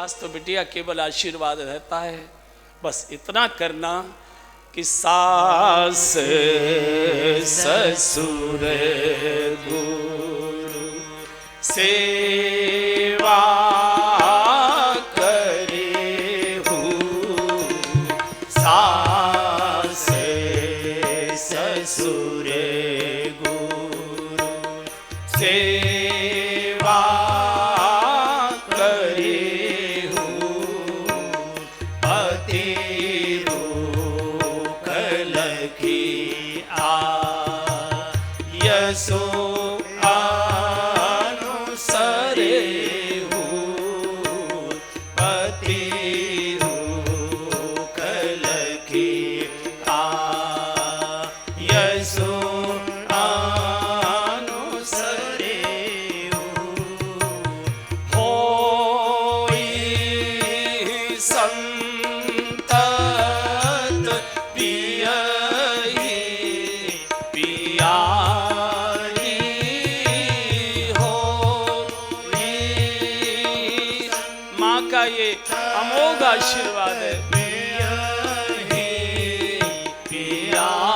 पास तो बिटिया केवल आशीर्वाद रहता है। बस इतना करना कि सास ससुर गुरु सेवा करे हूँ, सास ससुर गुरु सेवा करे हूँ, पति रूख लखी यशो अमोघ आशीर्वाद है। प्यारी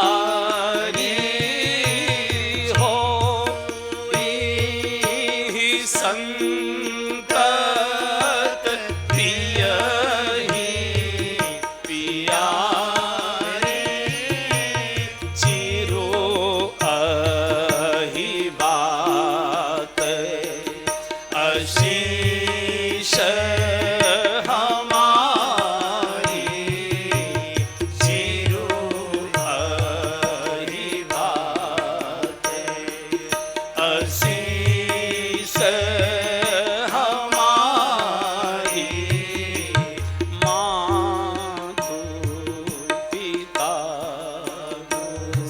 हो संतत प्रिय प्यारी चिरो अहि बात आशीष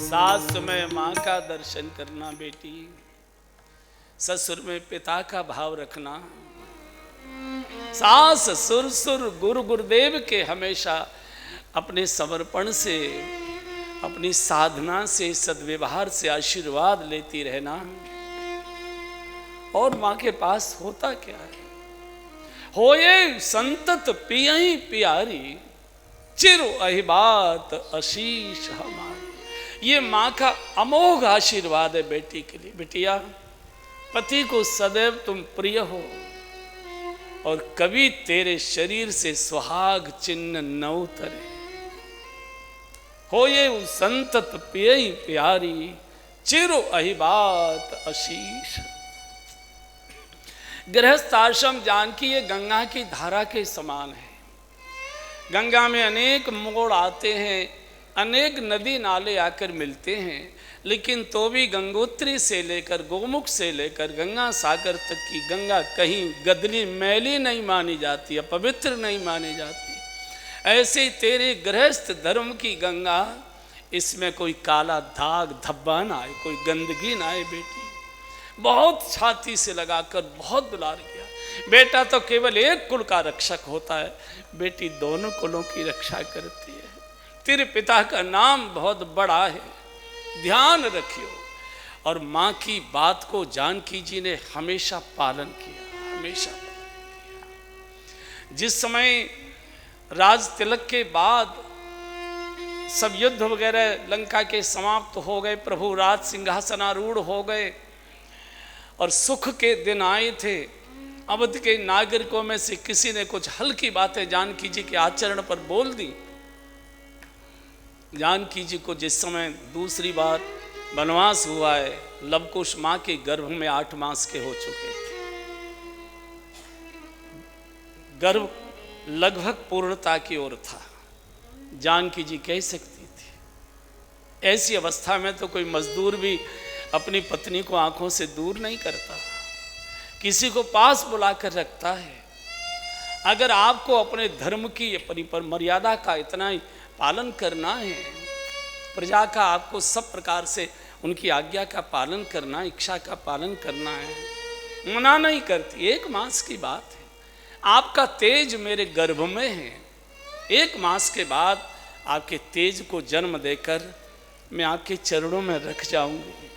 सास में माँ का दर्शन करना बेटी, ससुर में पिता का भाव रखना। सास ससुर सुर गुरु गुरुदेव के हमेशा अपने समर्पण से, अपनी साधना से, सद्व्यवहार से आशीर्वाद लेती रहना। और माँ के पास होता क्या है? होए संतत पियई प्यारी चिरु अहिबात आशीष हमारी। ये माँ का अमोघ आशीर्वाद है बेटी के लिए। बिटिया, पति को सदैव तुम प्रिय हो और कभी तेरे शरीर से सुहाग चिन्ह न उतरे। हो ये संतत पियई प्यारी चिरु अहिबात आशीष। गृहस्थ आश्रम जानकी ये गंगा की धारा के समान है। गंगा में अनेक मोड़ आते हैं, अनेक नदी नाले आकर मिलते हैं, लेकिन तो भी गंगोत्री से लेकर गोमुख से लेकर गंगा सागर तक की गंगा कहीं गदली मैली नहीं मानी जाती, अपवित्र नहीं मानी जाती। ऐसे ही तेरे गृहस्थ धर्म की गंगा, इसमें कोई काला दाग धब्बा ना आए, कोई गंदगी ना आए। बेटी बहुत छाती से लगाकर बहुत दुलार किया। बेटा तो केवल एक कुल का रक्षक होता है, बेटी दोनों कुलों की रक्षा करती है। तेरे पिता का नाम बहुत बड़ा है, ध्यान रखियो। और माँ की बात को जानकी जी ने हमेशा पालन किया, हमेशा पालन किया। जिस समय राज तिलक के बाद सब युद्ध वगैरह लंका के समाप्त हो गए, प्रभु राज सिंहासनारूढ़ हो गए और सुख के दिन आए थे। अवध के नागरिकों में से किसी ने कुछ हल्की बातें जानकी जी के आचरण पर बोल दी। जानकी जी को जिस समय दूसरी बार वनवास हुआ है, लवकुश माँ के गर्भ में 8 मास के हो चुके थे। गर्भ लगभग पूर्णता की ओर था, जानकी जी कह सकती थी। ऐसी अवस्था में तो कोई मजदूर भी अपनी पत्नी को आंखों से दूर नहीं करता, किसी को पास बुलाकर रखता है। अगर आपको अपने धर्म की, अपनी पर मर्यादा का इतना ही पालन करना है, प्रजा का आपको सब प्रकार से उनकी आज्ञा का पालन करना, इच्छा का पालन करना है, मना नहीं करती। 1 मास की बात है, आपका तेज मेरे गर्भ में है। 1 मास के बाद आपके तेज को जन्म देकर मैं आपके चरणों में रख जाऊंगी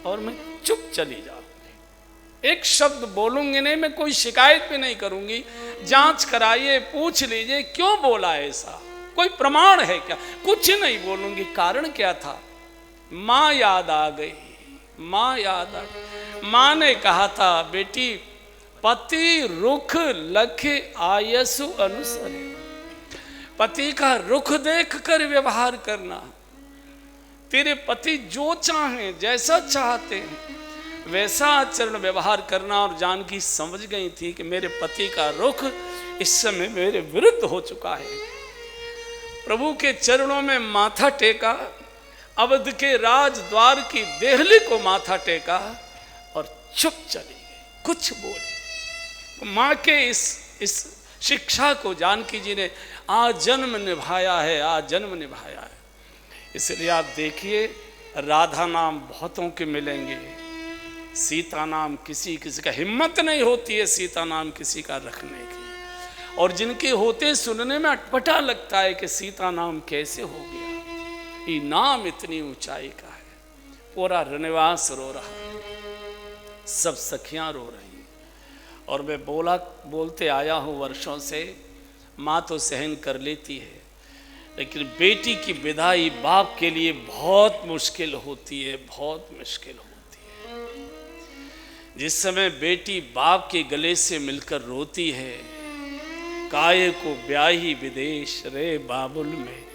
और मैं चुप चली जाऊंगी। एक शब्द बोलूंगी नहीं, मैं कोई शिकायत भी नहीं करूंगी। जांच कराइए, पूछ लीजिए क्यों बोला ऐसा, कोई प्रमाण है क्या, कुछ नहीं बोलूंगी। कारण क्या था? माँ याद आ गई, माँ याद आ गई। माँ ने कहा था, बेटी पति रुख लख आयसु अनुसरे, पति का रुख देख कर व्यवहार करना। तेरे पति जो चाहें, जैसा चाहते हैं वैसा आचरण व्यवहार करना। और जानकी समझ गई थी कि मेरे पति का रुख इस समय मेरे विरुद्ध हो चुका है। प्रभु के चरणों में माथा टेका, अवध के राजद्वार की देहली को माथा टेका और चुप चली गई, कुछ बोली। माँ के इस शिक्षा को जानकी जी ने आजन्म निभाया है, आजन्म निभाया है। इसलिए आप देखिए, राधा नाम बहुतों के मिलेंगे, सीता नाम किसी किसी का हिम्मत नहीं होती है सीता नाम किसी का रखने की। और जिनके होते सुनने में अटपटा लगता है कि सीता नाम कैसे हो गया, ये नाम इतनी ऊंचाई का है। पूरा रनिवास रो रहा है, सब सखियां रो रही। और मैं बोलते आया हूँ वर्षों से, माँ तो सहन कर लेती है, लेकिन बेटी की विदाई बाप के लिए बहुत मुश्किल होती है, बहुत मुश्किल होती है। जिस समय बेटी बाप के गले से मिलकर रोती है, काये को ब्याही विदेश रे बाबुल में,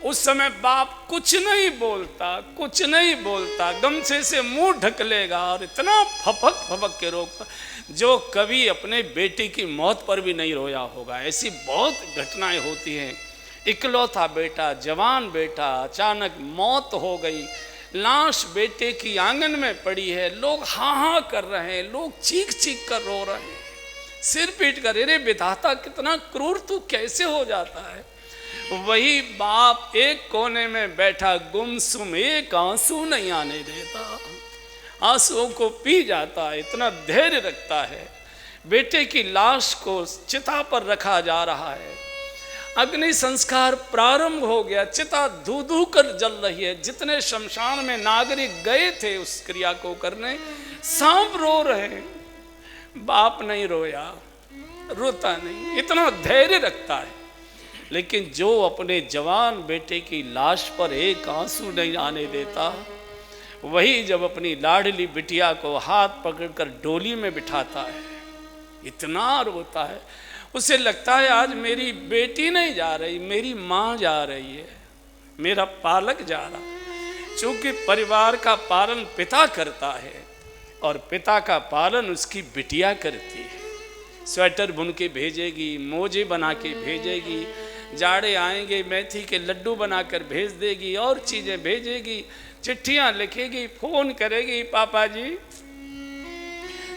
उस समय बाप कुछ नहीं बोलता, कुछ नहीं बोलता, गमछे से मुंह ढक लेगा और इतना फपक फपक के रोकता, जो कभी अपने बेटे की मौत पर भी नहीं रोया होगा। ऐसी बहुत घटनाएं होती हैं। इकलौता बेटा, जवान बेटा, अचानक मौत हो गई, लाश बेटे की आंगन में पड़ी है, लोग हाँ हाँ कर रहे हैं, लोग चीख चीख कर रो रहे हैं, सिर पीट कर, अरे विधाता कितना क्रूर तू कैसे हो जाता है। वही बाप एक कोने में बैठा गुमसुम, एक आंसू नहीं आने देता, आंसुओं को पी जाता है, इतना धैर्य रखता है। बेटे की लाश को चिता पर रखा जा रहा है, अग्नि संस्कार प्रारंभ हो गया, चिता धू धू कर जल रही है। जितने शमशान में नागरिक गए थे उस क्रिया को करने, सांप रो रहे हैं, बाप नहीं रोया, रोता नहीं, इतना धैर्य रखता है। लेकिन जो अपने जवान बेटे की लाश पर एक आंसू नहीं आने देता, वही जब अपनी लाडली बिटिया को हाथ पकड़कर डोली में बिठाता है, इतना रोता है। उसे लगता है आज मेरी बेटी नहीं जा रही, मेरी माँ जा रही है, मेरा पालक जा रहा। चूंकि परिवार का पालन पिता करता है और पिता का पालन उसकी बिटिया करती है। स्वेटर बुन के भेजेगी, मोजे बना के भेजेगी, जाड़े आएंगे मेथी के लड्डू बनाकर भेज देगी, और चीज़ें भेजेगी, चिट्ठियाँ लिखेगी, फोन करेगी, पापा जी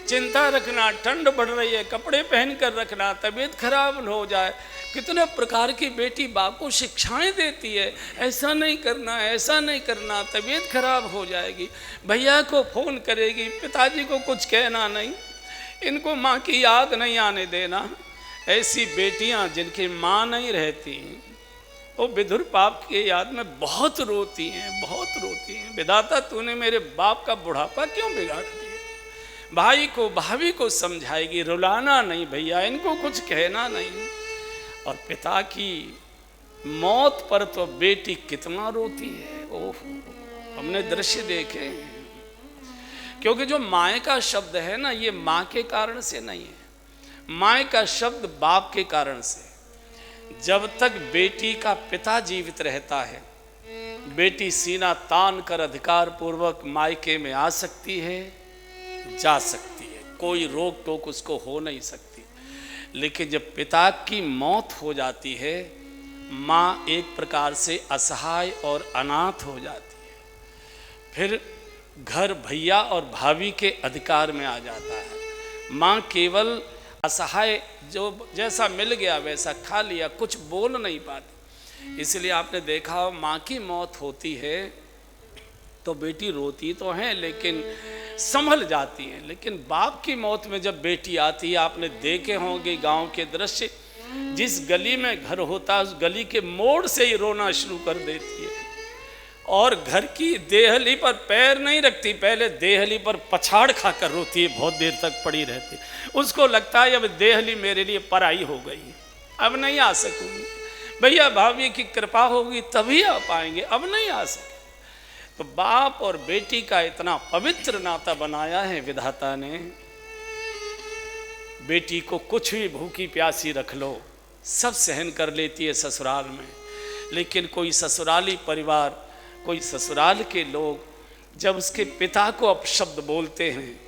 चिंता रखना, ठंड बढ़ रही है, कपड़े पहन कर रखना, तबीयत खराब हो जाए। कितने प्रकार की बेटी बाप को शिक्षाएं देती है, ऐसा नहीं करना, ऐसा नहीं करना, तबीयत खराब हो जाएगी। भैया को फोन करेगी, पिताजी को कुछ कहना नहीं, इनको माँ की याद नहीं आने देना। ऐसी बेटियां जिनकी माँ नहीं रहती, वो विधुर पाप की याद में बहुत रोती हैं, बहुत रोती हैं। विधाता तूने मेरे बाप का बुढ़ापा क्यों बिगाड़ दिया। भाई को भाभी को समझाएगी, रुलाना नहीं भैया, इनको कुछ कहना नहीं। और पिता की मौत पर तो बेटी कितना रोती है, ओह हमने दृश्य देखे हैं। क्योंकि जो माँ का शब्द है ना, ये माँ के कारण से नहीं है, माँ का शब्द बाप के कारण से। जब तक बेटी का पिता जीवित रहता है, बेटी सीना तान कर अधिकार पूर्वक मायके में आ सकती है, जा सकती है, कोई रोक टोक उसको हो नहीं सकती। लेकिन जब पिता की मौत हो जाती है, माँ एक प्रकार से असहाय और अनाथ हो जाती है। फिर घर भैया और भाभी के अधिकार में आ जाता है। माँ केवल असहाय, जो जैसा मिल गया वैसा खा लिया, कुछ बोल नहीं पाती। इसलिए आपने देखा, माँ की मौत होती है तो बेटी रोती तो है लेकिन संभल जाती हैं। लेकिन बाप की मौत में जब बेटी आती है, आपने देखे होंगे गांव के दृश्य, जिस गली में घर होता है उस गली के मोड़ से ही रोना शुरू कर देती है। और घर की देहली पर पैर नहीं रखती, पहले देहली पर पछाड़ खाकर रोती है, बहुत देर तक पड़ी रहती। उसको लगता है अब देहली मेरे लिए पराई हो गई, अब नहीं आ सकूंगी। भैया भाभी की कृपा होगी तभी आ पाएंगे, अब नहीं आ सके। तो बाप और बेटी का इतना पवित्र नाता बनाया है विधाता ने। बेटी को कुछ भी भूखी प्यासी रख लो, सब सहन कर लेती है ससुराल में। लेकिन कोई ससुराली परिवार, कोई ससुराल के लोग जब उसके पिता को अपशब्द बोलते हैं,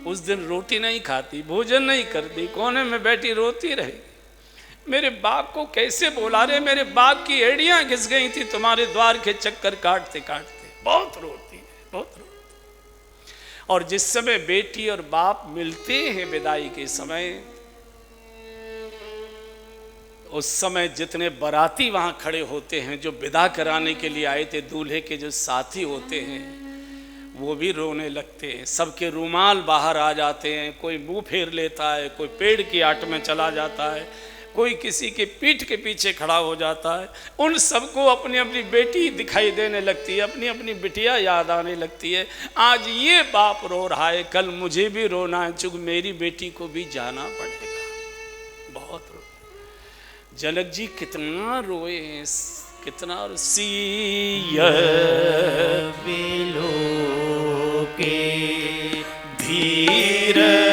उस दिन रोटी नहीं खाती, भोजन नहीं करती, कोने में बैठी रोती रही। मेरे बाप को कैसे बोला रे, मेरे बाप की एड़ियां घिस गई थी तुम्हारे द्वार के चक्कर काटते काटते। बहुत रोती है, बहुत रोती। और जिस समय बेटी और बाप मिलते हैं विदाई के समय, उस समय जितने बाराती वहां खड़े होते हैं, जो विदा कराने के लिए आए थे, दूल्हे के जो साथी होते हैं, वो भी रोने लगते हैं। सबके रुमाल बाहर आ जाते हैं, कोई मुंह फेर लेता है, कोई पेड़ की आट में चला जाता है, कोई किसी के पीठ के पीछे खड़ा हो जाता है। उन सबको अपनी अपनी बेटी दिखाई देने लगती है, अपनी अपनी बिटिया याद आने लगती है। आज ये बाप रो रहा है, कल मुझे भी रोना है, चूंकि मेरी बेटी को भी जाना पड़ेगा। बहुत रो। जनक जी कितना रोए हैं, कितना सिय बिलो के धीरता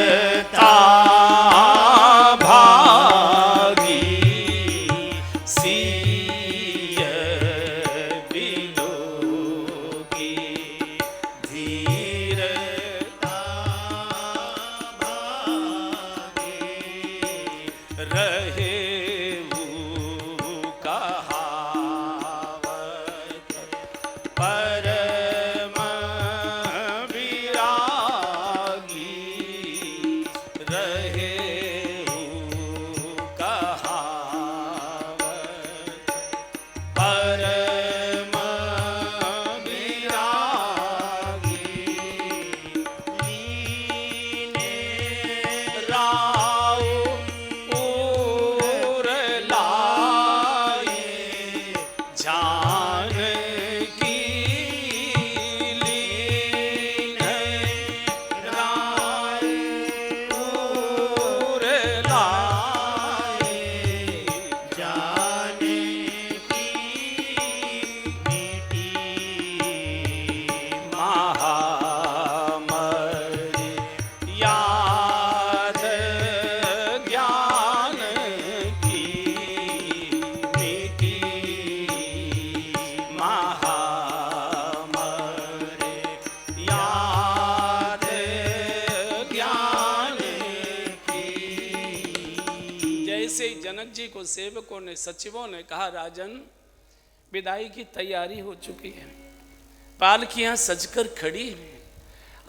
को सेवकों ने, सचिवों ने कहा, राजन विदाई की तैयारी हो चुकी है, पालकियां सजकर खड़ी हैं,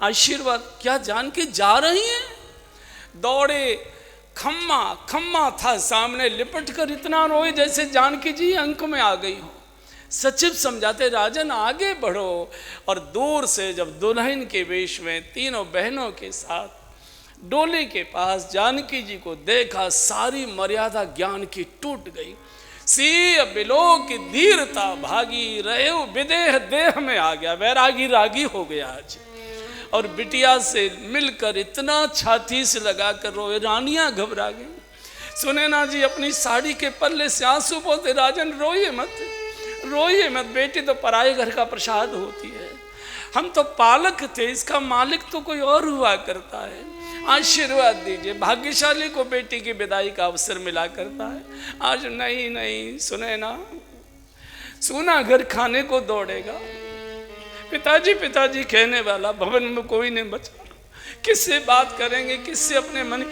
आशीर्वाद क्या जान के जा रही हैं। दौड़े, खम्मा खम्मा था सामने, लिपट कर इतना रोए जैसे जानकी जी अंक में आ गई हो। सचिव समझाते, राजन आगे बढ़ो। और दूर से जब दुल्हन के वेश में तीनों बहनों के साथ डोले के पास जानकी जी को देखा, सारी मर्यादा ज्ञान की टूट गई। सी बिलो की धीरता भागी, रहे विदेह देह में आ गया, वैरागी रागी हो गया आज। और बिटिया से मिलकर इतना छाती से लगाकर रोए, रानियां घबरा गई। सुनैना जी अपनी साड़ी के पल्ले से आंसू बोलते, राजन रोइए मत, रोइए मत, बेटी तो पराए घर का प्रसाद होती है, हम तो पालक थे, इसका मालिक तो कोई और हुआ करता है, आशीर्वाद दीजिए। भाग्यशाली को बेटी की विदाई का अवसर मिला करता है। आज नहीं नहीं, सुनैना सोना घर खाने को दौड़ेगा, पिताजी पिताजी कहने वाला भवन में कोई नहीं बचा, किससे बात करेंगे, किससे अपने मन।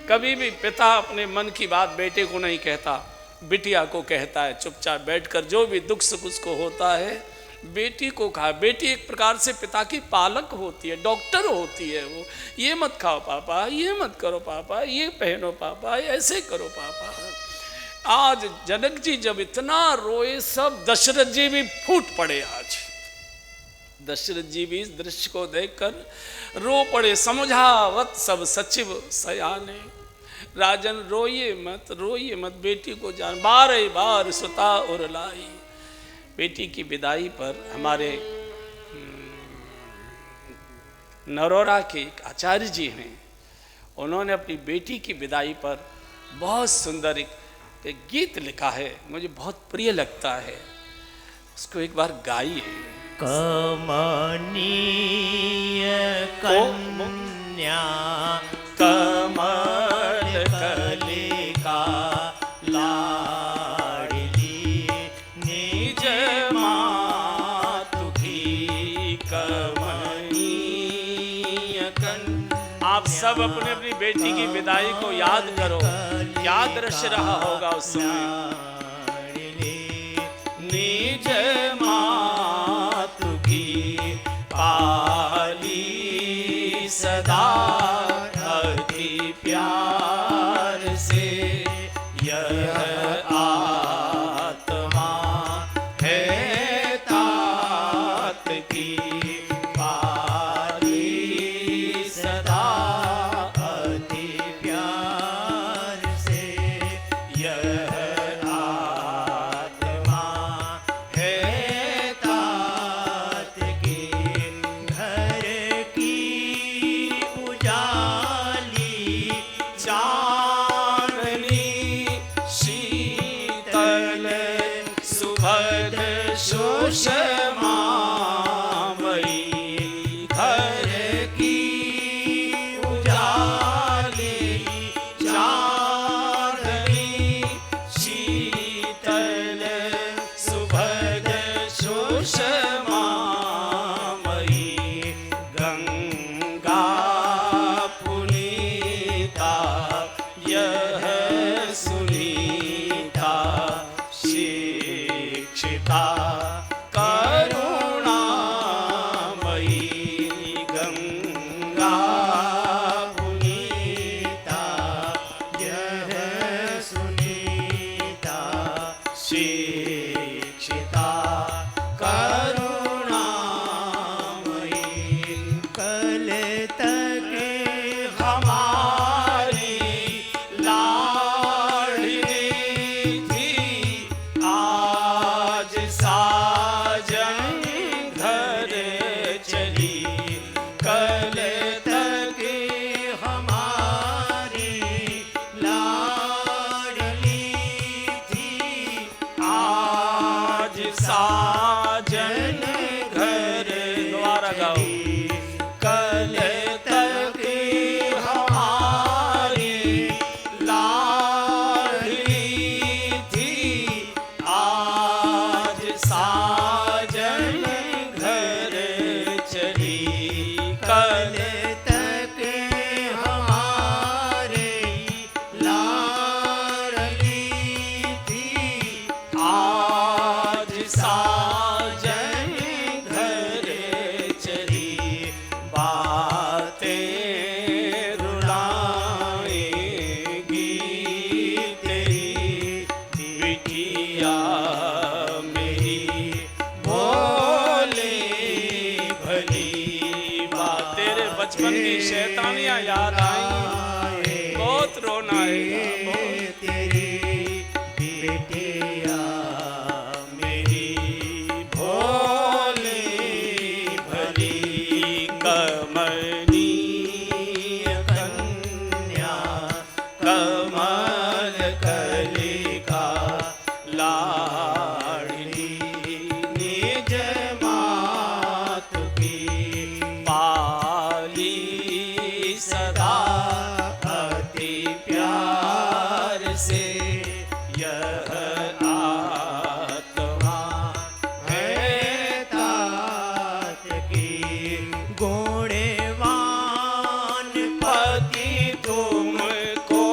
कभी भी पिता अपने मन की बात बेटे को नहीं कहता, बिटिया को कहता है। चुपचाप बैठकर जो भी दुख सुख उसको होता है बेटी को कहा। बेटी एक प्रकार से पिता की पालक होती है, डॉक्टर होती है। वो ये मत खाओ पापा, ये मत करो पापा, ये पहनो पापा, ऐसे करो पापा। आज जनक जी जब इतना रोए, सब दशरथ जी भी फूट पड़े। आज दशरथ जी भी इस दृश्य को देखकर रो पड़े। समझावत सब सचिव सयाने, राजन रोइए मत, रोइए मत, बेटी को जान। 12 बार सुता और लाई, बेटी की विदाई पर हमारे नरोरा के एक आचार्य जी हैं, उन्होंने अपनी बेटी की विदाई पर बहुत सुंदर एक गीत लिखा है, मुझे बहुत प्रिय लगता है, उसको एक बार गाइए। कमनीय कन्या कमल कलिका लाडली निज मातु की कमनीय कन्या। आप सब अपने अपनी बेटी की विदाई को याद करो, क्या दृश्य रहा होगा उस समय। निज मातु की पाली सदा अति प्यार से, यह आत्मा है तात की पाली सदा अति प्यार से, यह तात के घर की उजाली चांदनी शीतल सुभग सुषमामयी, घर की उजाली चांदनी शीतल सुभग सुषमामयी, गंगा पुनीता यह सुनीता, शिक्षिता करुणामयी, गंगा पुनीता यह सुनीता, शिक्षिता करुणामयी, कल तक हमारी लाडली थी, आज साजन घर चली, कल तक हमारी लाडली थी, आज साजन घर। दोबारा गाओ। कल तक हमारी लाडली थी, आज साजन घर चली, कल तक हमारे लाडली थी, आज साजन घर चली, बातें रुलाएंगी तेरी बिटिया मेरी, भोली भली बात। तेरे बचपन की शैतानियां याद आई, बहुत रोना आएगा, बहुत। तेरी बेटिया मेरी भोली भली कमनीय कन्या कमल कलिका लाडली, निज मातु की पाली सदा अति प्यार से, यह आत्मा है तात की गुणवान पति तुमको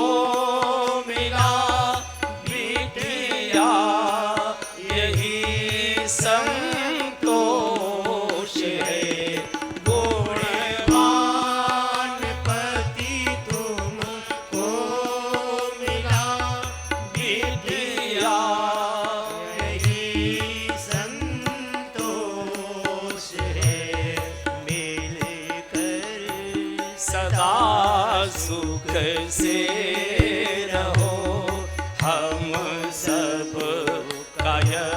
मिला, बिटिया यही संतोष है, गुणवान पति तुमको मिला, बिटिया यही संतोष है, मिलकर सदा सुख से रहो, हम सब का यह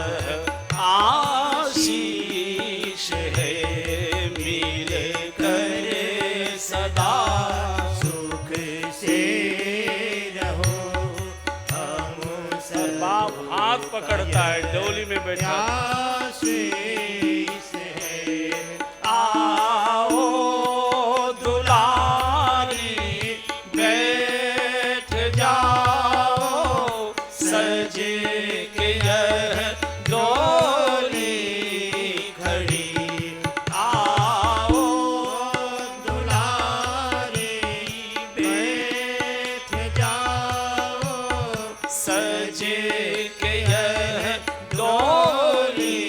बैठा। प्यास इस है। आओ दुलारी बैठ जाओ, सज के यह डोली खड़ी। आओ दुलारी बैठ जाओ, सज के यह डोली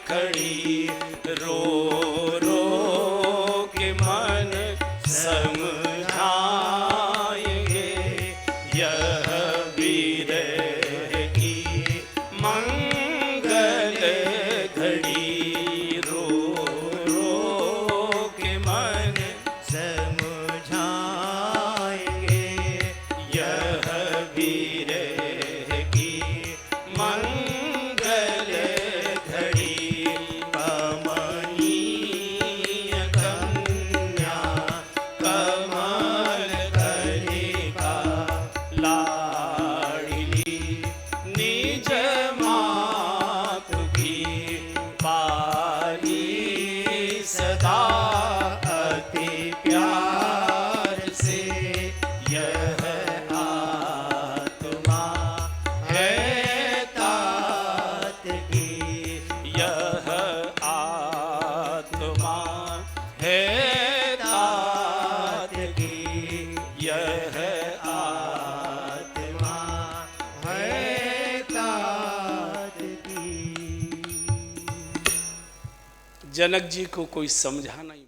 खड़ी। रो रो के मन समझाएंगे, यह विरह की मंगल घड़ी। रो रो के मन समझाएंगे यह विरह की मंगल घड़ी। कमनीय कन्या कमल कलिका लाडली, निज मातु की पाली सदा अति प्यार से। यह आत्मा है तात की, यह आत्मा है तात की, यह आत्मा है तात की। जनक जी को कोई समझा नहीं।